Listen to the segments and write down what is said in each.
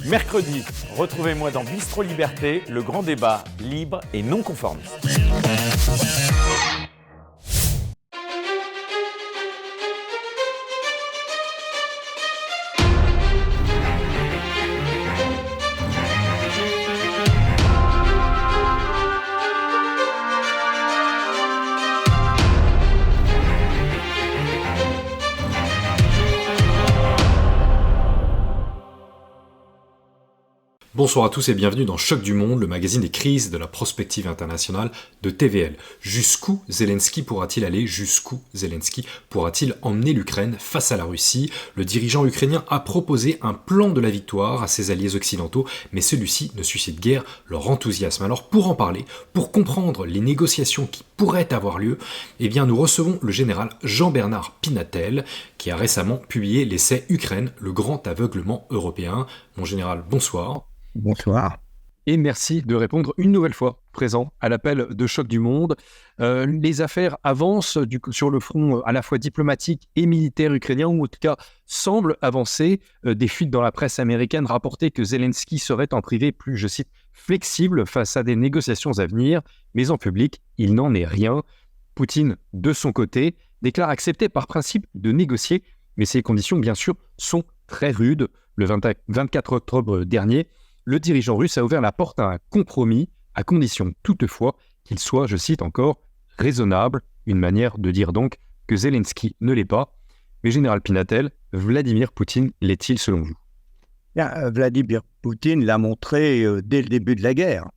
Mercredi, retrouvez-moi dans Bistro Liberté, le grand débat libre et non conformiste. Bonsoir à tous et bienvenue dans Choc du Monde, le magazine des crises de la prospective internationale de TVL. Jusqu'où Zelensky pourra-t-il aller ? Jusqu'où Zelensky pourra-t-il emmener l'Ukraine face à la Russie ? Le dirigeant ukrainien a proposé un plan de la victoire à ses alliés occidentaux, mais celui-ci ne suscite guère leur enthousiasme. Alors pour en parler, pour comprendre les négociations qui pourraient avoir lieu, nous recevons le général Jean-Bernard Pinatel, qui a récemment publié l'essai Ukraine, le grand aveuglement européen. Mon général, bonsoir. Bonsoir. Et merci de répondre une nouvelle fois présent à l'appel de Choc du Monde. Les affaires avancent sur le front à la fois diplomatique et militaire ukrainien, ou en tout cas semblent avancer. Des fuites dans la presse américaine rapportaient que Zelensky serait en privé plus, je cite, flexible face à des négociations à venir, mais en public, il n'en est rien. Poutine, de son côté, déclare accepter par principe de négocier, mais ces conditions, bien sûr, sont très rudes. Le 24 octobre dernier, le dirigeant russe a ouvert la porte à un compromis, à condition toutefois qu'il soit, je cite encore, raisonnable, une manière de dire donc que Zelensky ne l'est pas. Mais général Pinatel, Vladimir Poutine l'est-il selon vous ? Vladimir Poutine l'a montré dès le début de la guerre,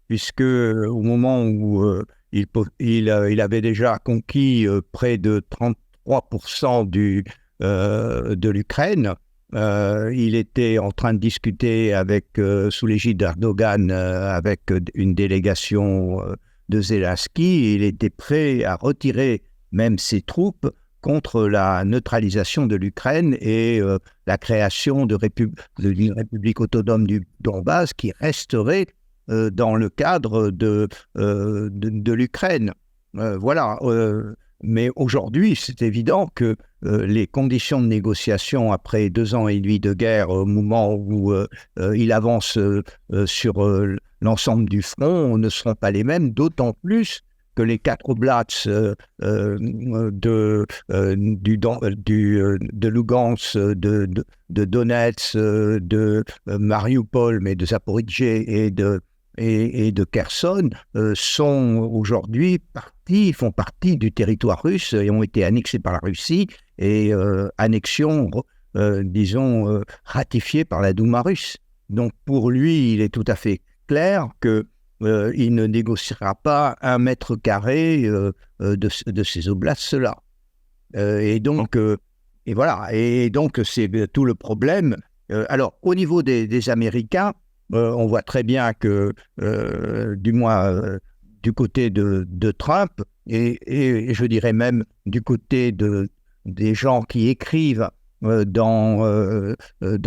puisque au moment où il avait déjà conquis près de 33% de l'Ukraine, il était en train de discuter sous l'égide d'Erdogan avec une délégation de Zelensky. Il était prêt à retirer même ses troupes contre la neutralisation de l'Ukraine et la création d'une république autonome du Donbass qui resterait dans le cadre de l'Ukraine. Mais aujourd'hui, c'est évident que les conditions de négociation après 2 ans et demi de guerre, au moment où il avance sur l'ensemble du front, ne seront pas les mêmes, d'autant plus que les 4 oblats de Lugansk, de Donetsk, de Mariupol, mais de Zaporijjie et de Kherson sont aujourd'hui font partie du territoire russe et ont été annexés par la Russie et annexion, ratifiée par la Douma russe. Donc pour lui, il est tout à fait clair que il ne négociera pas 1 mètre carré de ces oblasts-là. Et donc c'est tout le problème. Alors au niveau des Américains, on voit très bien que, du moins du côté de Trump, et je dirais même du côté des gens qui écrivent dans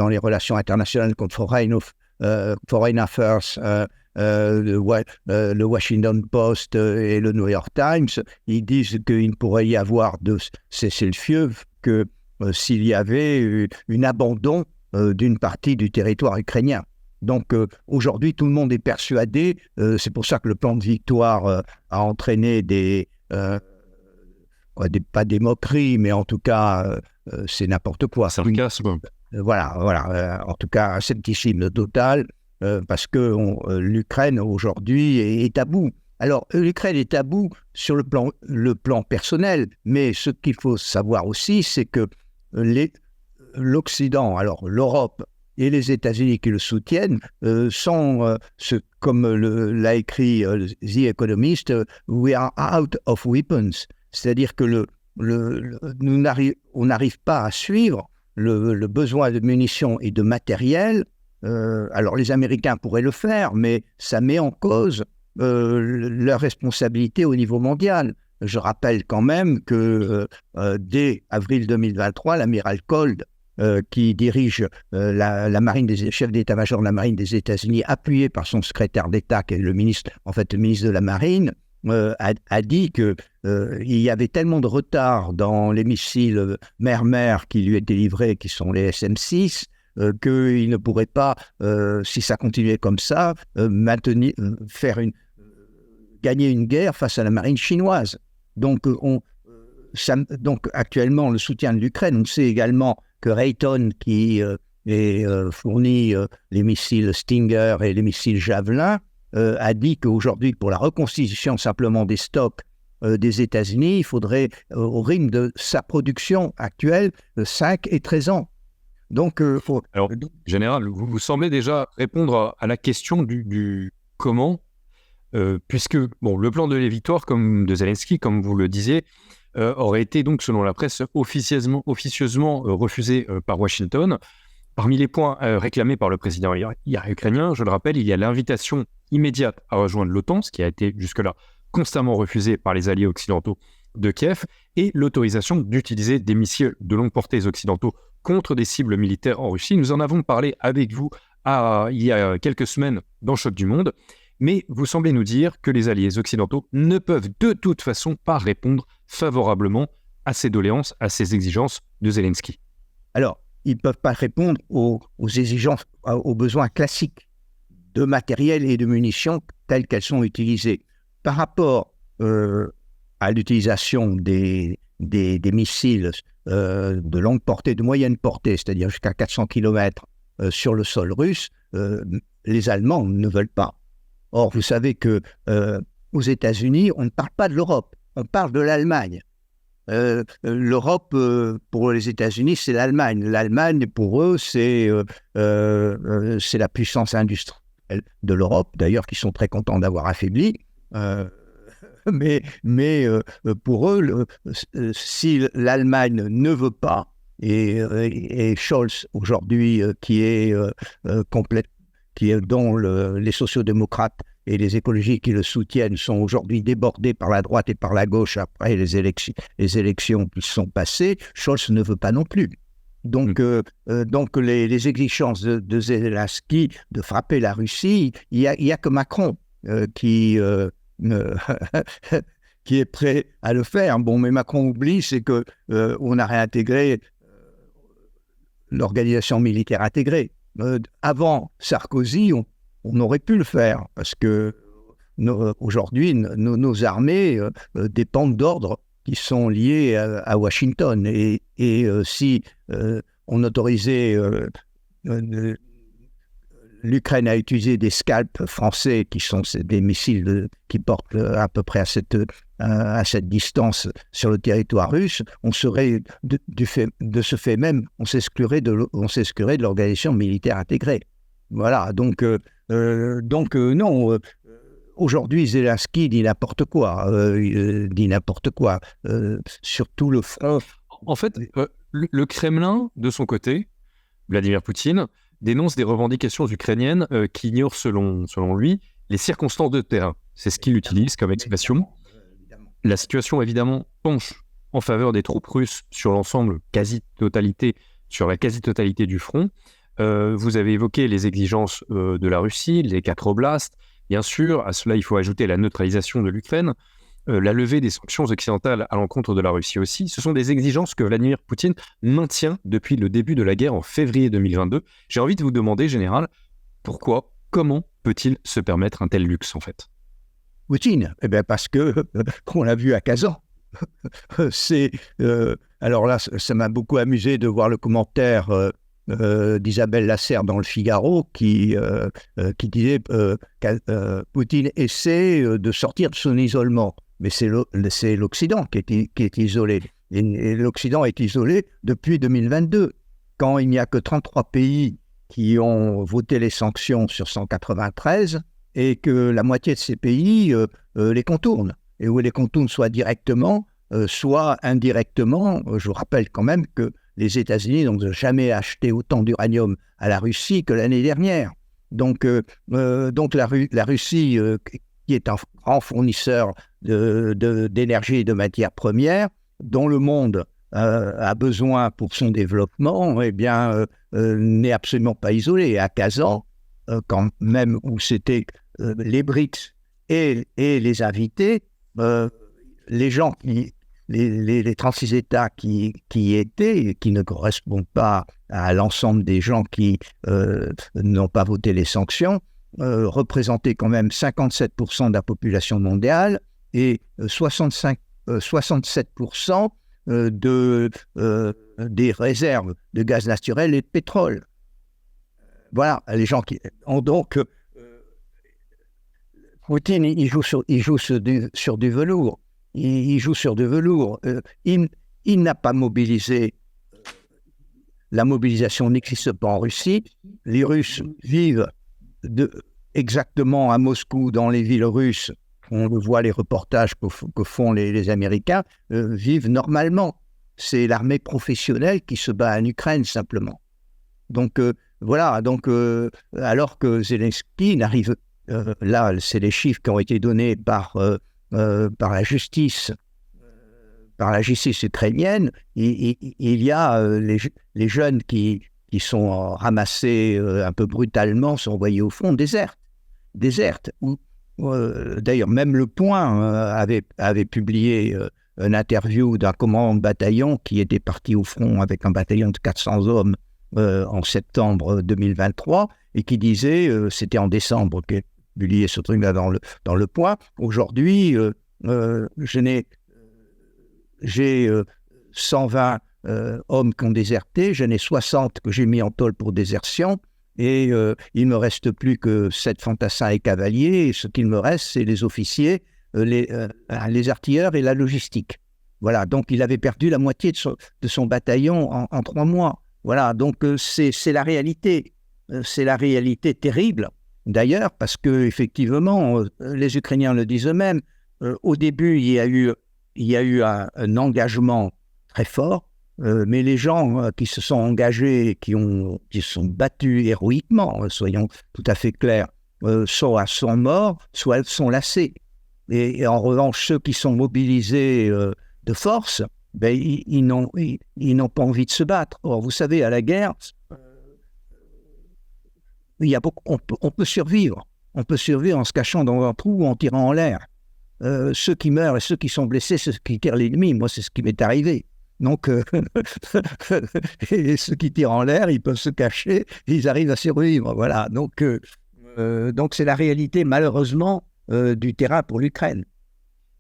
les relations internationales comme Foreign Affairs, le Washington Post et le New York Times, ils disent qu'il ne pourrait y avoir de cessez-le-feu que s'il y avait un abandon d'une partie du territoire ukrainien. Donc aujourd'hui, tout le monde est persuadé, c'est pour ça que le plan de victoire a entraîné pas des moqueries, mais en tout cas, c'est n'importe quoi. Sarcasme. En tout cas, un scepticisme total, parce que l'Ukraine aujourd'hui est à bout. Alors, l'Ukraine est à bout sur le plan personnel, mais ce qu'il faut savoir aussi, c'est que l'Occident, alors l'Europe, et les États-Unis qui le soutiennent sont, comme l'a écrit The Economist, we are out of weapons. C'est-à-dire que on n'arrive pas à suivre le besoin de munitions et de matériel. Alors les Américains pourraient le faire, mais ça met en cause leur responsabilité au niveau mondial. Je rappelle quand même que dès avril 2023, l'amiral Cold, qui dirige la marine chef d'état-major de la marine des États-Unis, appuyé par son secrétaire d'État, qui est le ministre de la Marine, a dit que il y avait tellement de retard dans les missiles mer-mer qui lui étaient livrés, qui sont les SM-6, qu'il ne pourrait pas, si ça continuait comme ça, gagner une guerre face à la marine chinoise. Donc, donc actuellement, le soutien de l'Ukraine, on sait également que Raytheon, qui fournit les missiles Stinger et les missiles Javelin, a dit qu'aujourd'hui, pour la reconstitution simplement des stocks des États-Unis, il faudrait, au rythme de sa production actuelle, 5 et 13 ans. Donc, Alors, Général, vous semblez déjà répondre à la question du comment, puisque le plan de la victoire de Zelensky, comme vous le disiez, aurait été donc, selon la presse, officieusement refusé par Washington. Parmi les points réclamés par le président ukrainien, je le rappelle, il y a l'invitation immédiate à rejoindre l'OTAN, ce qui a été jusque-là constamment refusé par les alliés occidentaux de Kiev, et l'autorisation d'utiliser des missiles de longue portée occidentaux contre des cibles militaires en Russie. Nous en avons parlé avec vous il y a quelques semaines dans Choc du Monde, mais vous semblez nous dire que les alliés occidentaux ne peuvent de toute façon pas répondre favorablement à ces doléances, à ces exigences de Zelensky. Alors, ils ne peuvent pas répondre aux exigences, aux besoins classiques de matériel et de munitions telles qu'elles sont utilisées. Par rapport à l'utilisation des missiles de longue portée, de moyenne portée, c'est-à-dire jusqu'à 400 km sur le sol russe, les Allemands ne veulent pas. Or, vous savez qu'aux États-Unis, on ne parle pas de l'Europe, on parle de l'Allemagne. L'Europe, pour les États-Unis, c'est l'Allemagne. L'Allemagne, pour eux, c'est la puissance industrielle de l'Europe, d'ailleurs, qui sont très contents d'avoir affaibli. Mais pour eux, si l'Allemagne ne veut pas, et Scholz aujourd'hui, dont les sociodémocrates et les écologistes qui le soutiennent sont aujourd'hui débordés par la droite et par la gauche après les élections qui sont passées, Scholz ne veut pas non plus. Donc, les exigences de Zelensky de frapper la Russie, il y a que Macron qui est prêt à le faire. Bon, mais Macron oublie, c'est qu'on a réintégré l'organisation militaire intégrée. Avant Sarkozy, on aurait pu le faire, parce que aujourd'hui, nos armées dépendent d'ordres qui sont liés à Washington. Et si on autorisait l'Ukraine à utiliser des Scalp français, qui sont des missiles qui portent à peu près à cette distance sur le territoire russe, on serait, de ce fait même, on s'exclurait de l'organisation militaire intégrée. Voilà, donc non, aujourd'hui Zelensky dit n'importe quoi, sur tout le front. En fait, le Kremlin, de son côté, Vladimir Poutine, dénonce des revendications ukrainiennes qui ignorent, selon lui, les circonstances de terrain. C'est ce qu'il utilise comme expression. La situation, évidemment, penche en faveur des troupes russes sur la quasi-totalité du front. Vous avez évoqué les exigences de la Russie, les 4 oblasts. Bien sûr, à cela, il faut ajouter la neutralisation de l'Ukraine, la levée des sanctions occidentales à l'encontre de la Russie aussi. Ce sont des exigences que Vladimir Poutine maintient depuis le début de la guerre en février 2022. J'ai envie de vous demander, Général, comment peut-il se permettre un tel luxe, en fait ? Poutine, parce qu'on l'a vu à Kazan. Alors là, ça m'a beaucoup amusé de voir le commentaire d'Isabelle Lasserre dans Le Figaro qui disait Poutine essaie de sortir de son isolement. Mais c'est l'Occident qui est isolé. Et l'Occident est isolé depuis 2022, quand il n'y a que 33 pays qui ont voté les sanctions sur 193 et que la moitié de ces pays les contournent. Et où les contournent soit directement, soit indirectement. Je vous rappelle quand même que les États-Unis n'ont jamais acheté autant d'uranium à la Russie que l'année dernière. Donc la Russie, qui est un grand fournisseur d'énergie et de matières premières, dont le monde a besoin pour son développement, n'est absolument pas isolé. À Kazan, quand même où c'était les BRICS et les invités, les gens les 36 États qui y étaient, et qui ne correspondent pas à l'ensemble des gens qui n'ont pas voté les sanctions, représentaient quand même 57% de la population mondiale et 67% des réserves de gaz naturel et de pétrole. Voilà, les gens qui ont donc... Poutine, il joue sur du velours. Il joue sur du velours. Il n'a pas mobilisé. La mobilisation n'existe pas en Russie. Les Russes vivent exactement à Moscou, dans les villes russes. On voit les reportages que font les Américains, vivent normalement. C'est l'armée professionnelle qui se bat en Ukraine, simplement. Donc, voilà. Donc, alors que Zelensky n'arrive... là, c'est les chiffres qui ont été donnés par la justice ukrainienne. Il y a les jeunes qui sont ramassés un peu brutalement, sont envoyés au front, désertent. D'ailleurs, même Le Point avait publié une interview d'un commandant de bataillon qui était parti au front avec un bataillon de 400 hommes en septembre 2023 et qui disait, c'était en décembre qu'il a publié ce truc-là dans le Point, aujourd'hui, j'ai 120 hommes qui ont déserté, j'en ai 60 que j'ai mis en tôle pour désertion, et il ne me reste plus que 7 fantassins et cavaliers, et ce qu'il me reste, c'est les officiers, les artilleurs et la logistique. Voilà, donc il avait perdu la moitié de son bataillon en 3 mois. Voilà, donc c'est la réalité. C'est la réalité terrible, d'ailleurs, parce qu'effectivement, les Ukrainiens le disent eux-mêmes, au début, il y a eu un engagement très fort, mais les gens qui se sont engagés, qui se sont battus héroïquement, soyons tout à fait clairs, soit sont morts, soit sont lassés. Et en revanche, ceux qui sont mobilisés de force, ben, ils n'ont pas envie de se battre. Or, vous savez, à la guerre, on peut survivre. On peut survivre en se cachant dans un trou ou en tirant en l'air. Ceux qui meurent et ceux qui sont blessés, c'est ceux qui tirent l'ennemi. Moi, c'est ce qui m'est arrivé. Donc, et ceux qui tirent en l'air, ils peuvent se cacher, et ils arrivent à survivre. Voilà. Donc c'est la réalité, malheureusement, du terrain pour l'Ukraine.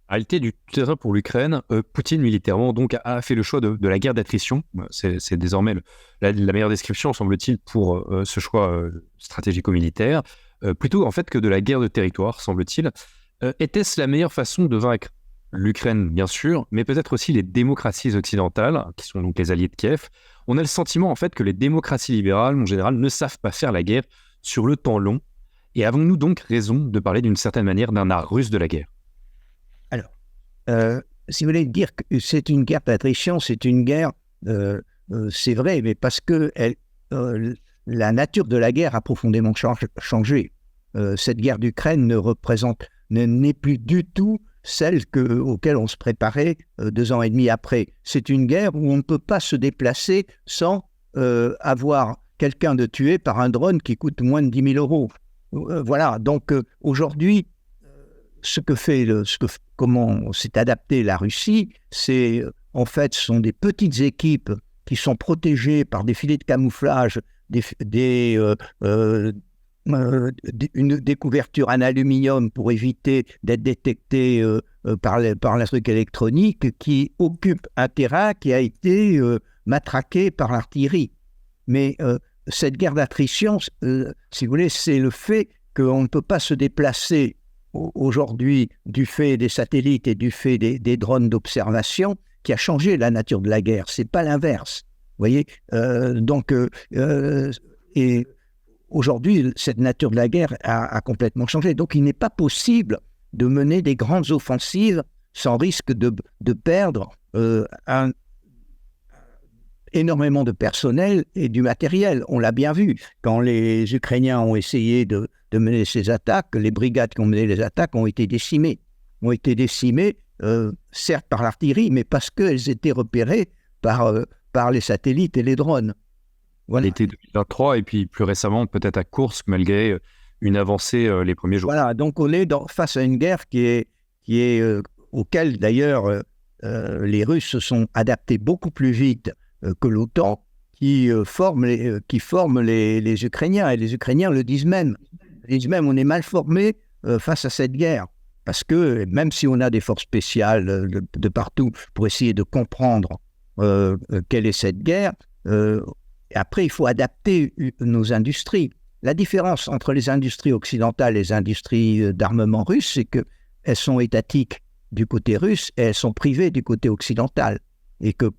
Réalité du terrain pour l'Ukraine, Poutine militairement donc a fait le choix de la guerre d'attrition. C'est désormais la meilleure description, semble-t-il, pour ce choix stratégico-militaire, plutôt en fait que de la guerre de territoire, semble-t-il. Était-ce la meilleure façon de vaincre l'Ukraine, bien sûr, mais peut-être aussi les démocraties occidentales, qui sont donc les alliés de Kiev? On a le sentiment en fait que les démocraties libérales, en général, ne savent pas faire la guerre sur le temps long. Et avons-nous donc raison de parler d'une certaine manière d'un art russe de la guerre? Alors, si vous voulez dire que c'est une guerre d'attrition, c'est une guerre, c'est vrai, mais parce que la nature de la guerre a profondément changé. Cette guerre d'Ukraine n'est plus du tout celle auquel on se préparait 2 ans et demi après. C'est une guerre où on ne peut pas se déplacer sans avoir quelqu'un de tué par un drone qui coûte moins de 10 000 euros. Voilà, donc aujourd'hui, comment s'est adaptée la Russie, c'est en fait, ce sont des petites équipes qui sont protégées par des filets de camouflage, des couvertures en aluminium pour éviter d'être détectées par la truc électronique, qui occupe un terrain qui a été matraqué par l'artillerie. Mais cette guerre d'attrition, si vous voulez, c'est le fait qu'on ne peut pas se déplacer aujourd'hui du fait des satellites et du fait des drones d'observation qui a changé la nature de la guerre. C'est pas l'inverse. Vous voyez, et aujourd'hui, cette nature de la guerre a complètement changé. Donc, il n'est pas possible de mener des grandes offensives sans risque de perdre énormément de personnel et du matériel. On l'a bien vu. Quand les Ukrainiens ont essayé de mener ces attaques, les brigades qui ont mené les attaques ont été décimées. Certes par l'artillerie, mais parce qu'elles étaient repérées par les satellites et les drones. Voilà. L'été 2023 et puis plus récemment peut-être à Koursk malgré une avancée les premiers jours. Voilà, donc on est face à une guerre qui est auquel d'ailleurs les Russes se sont adaptés beaucoup plus vite que l'OTAN, qui forment les Ukrainiens. Et les Ukrainiens le disent même. Ils disent même, on est mal formés face à cette guerre. Parce que même si on a des forces spéciales de partout pour essayer de comprendre quelle est cette guerre, après, il faut adapter nos industries. La différence entre les industries occidentales et les industries d'armement russe, c'est qu'elles sont étatiques du côté russe et elles sont privées du côté occidental. Et que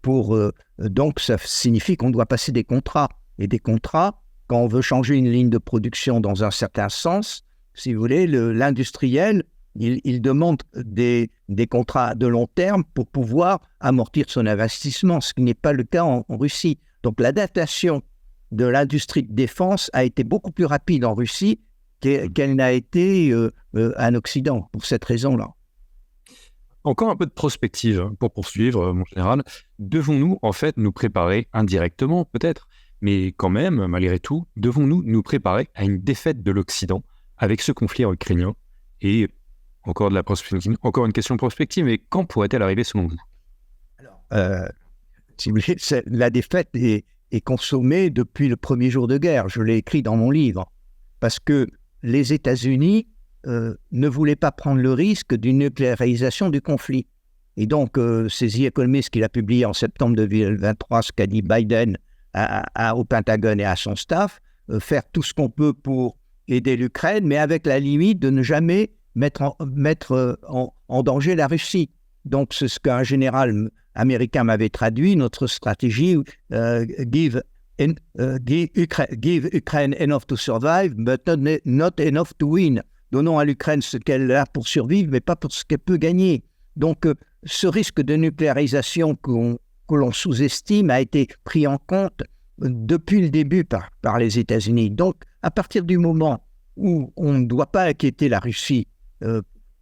donc, ça signifie qu'on doit passer des contrats. Et des contrats, quand on veut changer une ligne de production dans un certain sens, si vous voulez, l'industriel, il demande des contrats de long terme pour pouvoir amortir son investissement, ce qui n'est pas le cas en Russie. Donc l'adaptation de l'industrie de défense a été beaucoup plus rapide en Russie qu'elle n'a été en Occident, pour cette raison-là. Encore un peu de prospective pour poursuivre, mon général. Devons-nous en fait nous préparer indirectement, peut-être, mais quand même, malgré tout, devons-nous nous préparer à une défaite de l'Occident avec ce conflit ukrainien? Et encore une question de prospective, mais quand pourrait-elle arriver selon vous? Alors, si vous voulez, la défaite est consommée depuis le premier jour de guerre. Je l'ai écrit dans mon livre. Parce que les États-Unis ne voulaient pas prendre le risque d'une nucléarisation du conflit. Et donc, c'est The Economist qu'il a publié en septembre 2023, ce qu'a dit Biden au Pentagone et à son staff, faire tout ce qu'on peut pour aider l'Ukraine, mais avec la limite de ne jamais mettre en danger la Russie. Donc, c'est ce qu'un général américain m'avait traduit, notre stratégie, give Ukraine enough to survive, but not enough to win. Donnons à l'Ukraine ce qu'elle a pour survivre, mais pas pour ce qu'elle peut gagner. Donc, ce risque de nucléarisation que l'on sous-estime a été pris en compte depuis le début par les États-Unis. Donc, à partir du moment où on ne doit pas inquiéter la Russie,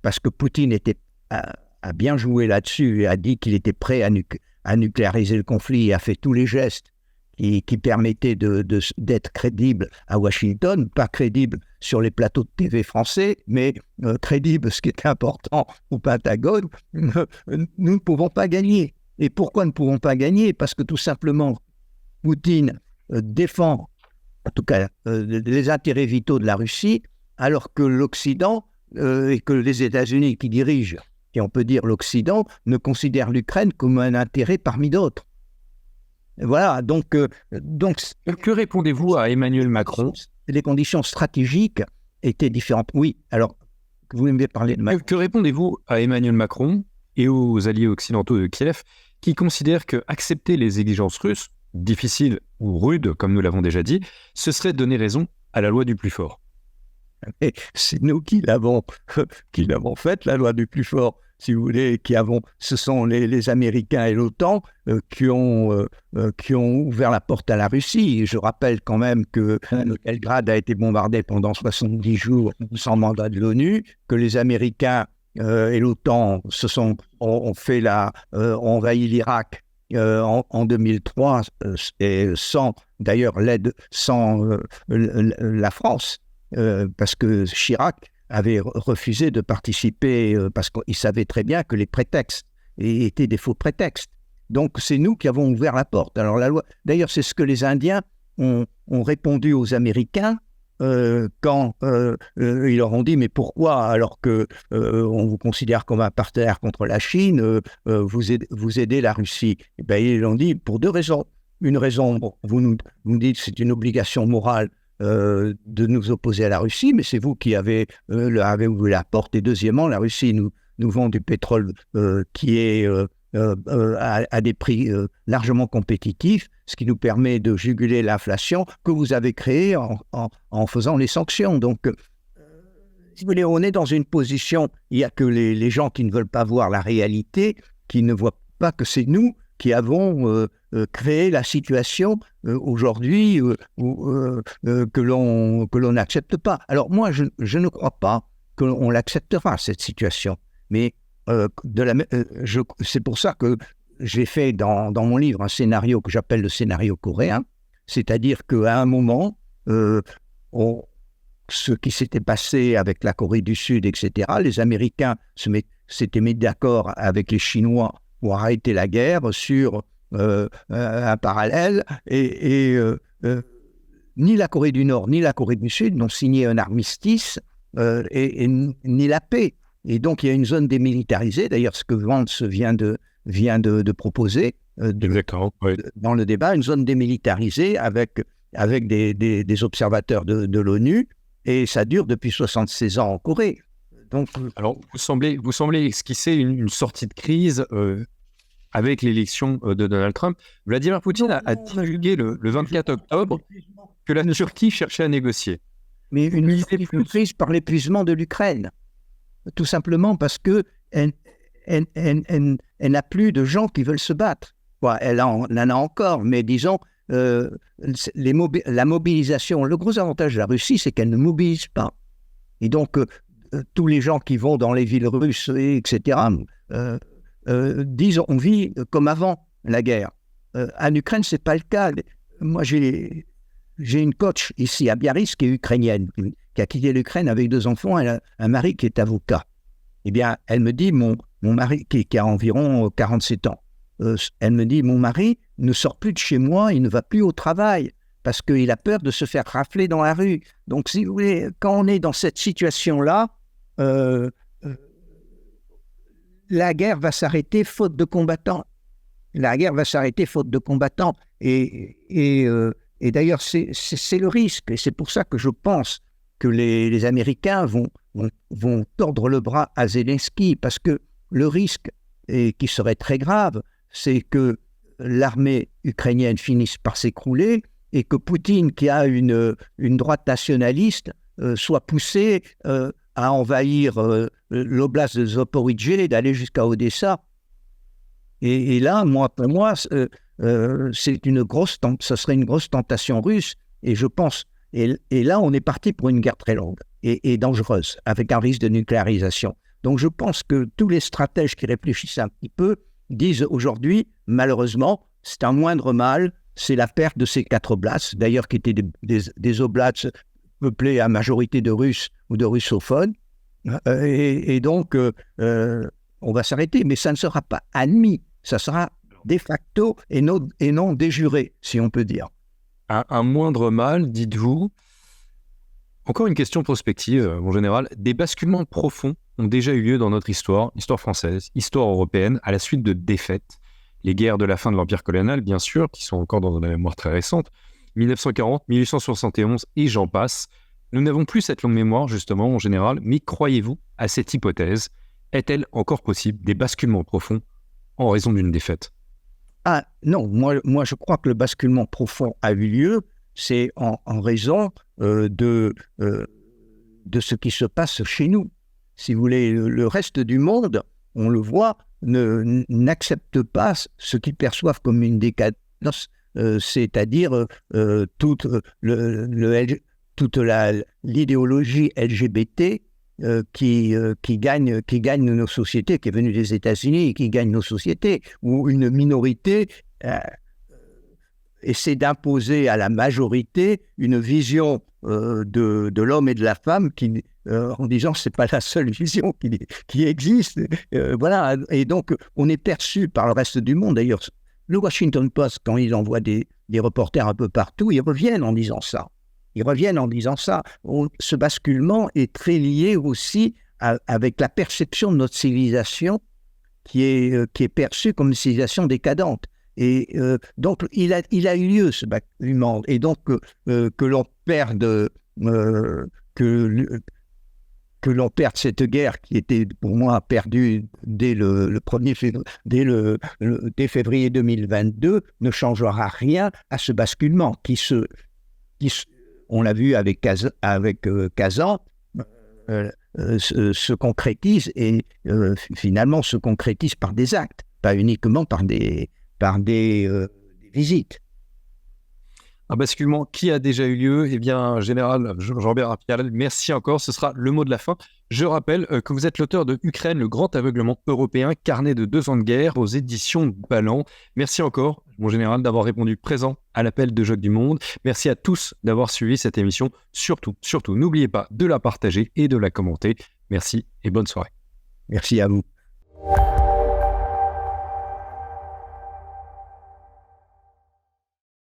parce que Poutine a bien joué là-dessus et a dit qu'il était prêt à nucléariser le conflit et a fait tous les gestes qui permettaient d'être crédible à Washington, pas crédible sur les plateaux de TV français, mais crédible, ce qui est important, au Pentagone, nous ne pouvons pas gagner. Et pourquoi nous ne pouvons pas gagner? Parce que tout simplement, Poutine défend, en tout cas, les intérêts vitaux de la Russie, alors que l'Occident et que les États-Unis qui dirigent, et on peut dire l'Occident, ne considèrent l'Ukraine comme un intérêt parmi d'autres. Voilà, donc... Que répondez-vous à Emmanuel Macron? Les conditions stratégiques étaient différentes. Oui, alors, vous m'avez parlé de Macron. Que répondez-vous à Emmanuel Macron et aux alliés occidentaux de Kiev qui considèrent que accepter les exigences russes, difficiles ou rudes, comme nous l'avons déjà dit, ce serait donner raison à la loi du plus fort? Et c'est nous qui l'avons faite, la loi du plus fort, si vous voulez, ce sont les Américains et l'OTAN qui ont ouvert la porte à la Russie. Et je rappelle quand même que Belgrade a été bombardé pendant 70 jours sans mandat de l'ONU, que les Américains et l'OTAN ont envahi l'Irak en 2003 et sans la France. Parce que Chirac avait refusé de participer parce qu'il savait très bien que les prétextes étaient des faux prétextes. Donc c'est nous qui avons ouvert la porte. Alors la loi, d'ailleurs c'est ce que les Indiens ont répondu aux Américains quand ils leur ont dit mais pourquoi alors que on vous considère comme un partenaire contre la Chine, vous aidez la Russie? Et bien, ils l'ont dit pour deux raisons. Une raison, vous nous dites c'est une obligation morale de nous opposer à la Russie, mais c'est vous qui avez ouvert la porte. Et deuxièmement, la Russie nous vend du pétrole qui est à des prix largement compétitifs, ce qui nous permet de juguler l'inflation que vous avez créée en faisant les sanctions. Donc, si vous voulez, on est dans une position, il n'y a que les gens qui ne veulent pas voir la réalité, qui ne voient pas que c'est nous qui avons créé la situation aujourd'hui que l'on n'accepte pas. Alors moi, je ne crois pas qu'on l'acceptera, cette situation. Mais c'est pour ça que j'ai fait dans mon livre un scénario que j'appelle le scénario coréen, c'est-à-dire qu'à un moment, ce qui s'était passé avec la Corée du Sud, etc., les Américains s'étaient mis d'accord avec les Chinois pour arrêter la guerre sur un parallèle. Ni la Corée du Nord ni la Corée du Sud n'ont signé un armistice ni la paix. Et donc, il y a une zone démilitarisée, d'ailleurs, ce que Vance vient de proposer Exactement, oui. dans le débat, une zone démilitarisée avec des observateurs de l'ONU, et ça dure depuis 76 ans en Corée. Donc, alors, vous semblez esquisser une sortie de crise avec l'élection de Donald Trump. Vladimir Poutine a divulgué le 24 octobre que la Turquie cherchait à négocier. Mais une crise par l'épuisement de l'Ukraine. Tout simplement parce qu'elle n'a plus de gens qui veulent se battre. Elle en a encore, mais disons, la mobilisation, le gros avantage de la Russie, c'est qu'elle ne mobilise pas. Et donc, tous les gens qui vont dans les villes russes, etc., disent on vit comme avant la guerre. En Ukraine, ce n'est pas le cas. Moi, j'ai une coach ici à Biarritz qui est ukrainienne, qui a quitté l'Ukraine avec 2 enfants, elle a un mari qui est avocat. Eh bien, elle me dit, mon mari, qui a environ 47 ans, elle me dit, mon mari ne sort plus de chez moi, il ne va plus au travail, parce qu'il a peur de se faire rafler dans la rue. Donc, si vous voulez, quand on est dans cette situation-là, la guerre va s'arrêter faute de combattants. La guerre va s'arrêter faute de combattants. Et d'ailleurs, c'est le risque. Et c'est pour ça que je pense que les Américains vont tordre le bras à Zelensky, parce que le risque, et qui serait très grave, c'est que l'armée ukrainienne finisse par s'écrouler et que Poutine, qui a une droite nationaliste, soit poussé à envahir l'oblast de Zaporijjie et d'aller jusqu'à Odessa. Et là, pour moi, ça serait une grosse tentation russe. Et je pense, et là, on est parti pour une guerre très longue et dangereuse, avec un risque de nucléarisation. Donc, je pense que tous les stratèges qui réfléchissent un petit peu disent aujourd'hui, malheureusement, c'est un moindre mal, c'est la perte de ces 4 oblasts, d'ailleurs qui étaient des oblasts peuplés à majorité de Russes ou de russophones. Et donc, on va s'arrêter, mais ça ne sera pas admis, ça sera de facto et non de jure, si on peut dire. Un moindre mal, dites-vous. Encore une question prospective, mon général. Des basculements profonds ont déjà eu lieu dans notre histoire française, histoire européenne, à la suite de défaites. Les guerres de la fin de l'Empire colonial, bien sûr, qui sont encore dans la mémoire très récente, 1940, 1871 et j'en passe. Nous n'avons plus cette longue mémoire, justement, en général, mais croyez-vous à cette hypothèse? Est-elle encore possible des basculements profonds en raison d'une défaite? Ah non, moi je crois que le basculement profond a eu lieu, c'est en raison de ce qui se passe chez nous. Si vous voulez, le reste du monde, on le voit, n'accepte pas ce qu'ils perçoivent comme une décadence, c'est-à-dire toute l'idéologie LGBT qui gagne nos sociétés, qui est venue des États-Unis et qui gagne nos sociétés, où une minorité essaie d'imposer à la majorité une vision de l'homme et de la femme en disant que ce n'est pas la seule vision qui existe. Voilà. Et donc, on est perçu par le reste du monde. D'ailleurs, le Washington Post, quand ils envoient des reporters un peu partout, ils reviennent en disant ça. Ce basculement est très lié aussi avec la perception de notre civilisation qui est perçue comme une civilisation décadente. Et donc, il a eu lieu ce basculement. Et donc, que l'on perde cette guerre qui était pour moi perdue dès février 2022 ne changera rien à ce basculement qui on l'a vu avec Kazan, se concrétise et finalement se concrétise par des actes, pas uniquement par des visites. Un basculement qui a déjà eu lieu. Eh bien, Général Jean-Robert Raphaël, merci encore. Ce sera le mot de la fin. Je rappelle que vous êtes l'auteur de Ukraine, le grand aveuglement européen, carnet de 2 ans de guerre aux éditions Balland. Merci encore, mon général, d'avoir répondu présent à l'appel de Jacques du Monde. Merci à tous d'avoir suivi cette émission. Surtout, n'oubliez pas de la partager et de la commenter. Merci et bonne soirée. Merci à vous.